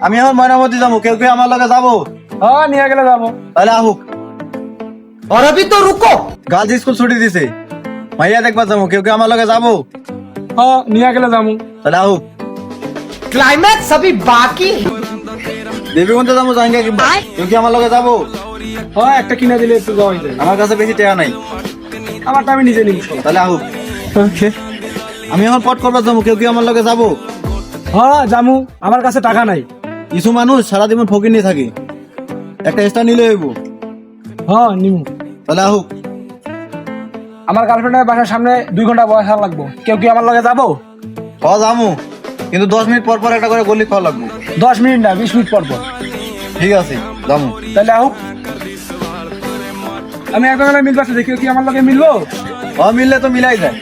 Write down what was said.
আমি এখন ময়নামতি যাবো, কেউ কেউ আমার লগে যাবো? হ্যাঁ নিয়ে গেলে যাবো। তাহলে আহুক। और अभी तो रुको। গার্লস স্কুল ছুটি দিছে, মাইয়া দেখবা যাবো, কেউ কেউ আমার লগে যাবো? হ্যাঁ নিয়ে গেলে যাবো। তাহলে আহুক। क्लाइमैक्स अभी बाकी है। দেবী কোনতে যাবো জাঙ্গা, কেউ কি আমার লগে যাবো? হ্যাঁ একটা কিনে দিলে একটু যাওয়াই যায়। আমার কাছে বেশি টাকা নাই। আমারটা আমি নিজে নিব। তাহলে আহুক। আমি এখন পট করবার যাবো, কেউ কি আমার লগে যাবো? হ্যাঁ জামু, আমার কাছে টাকা নাই। কিছু মানুষ সারা জীবন ফকির নিয়ে থাকে, একটা এক্সট্রা নিলে হইব। হ্যাঁ নিমু। তাহলে আহুক। আমার গার্লফ্রেন্ডের বাসার সামনে 2 ঘন্টা বসা লাগবো, কেউ কি আমার লগে যাবো? যাবো, কিন্তু 10 মিনিট পর পর একটা করে গলি খাওয়া লাগবো। 10 মিনিট না 20 মিনিট পর পর। ঠিক আছে যাবো। তাহলে আহুক। আমি একদম মিলবা আছে, কেউ কি আমার লগে মিলবো? মিললে তো মিলাই যায়।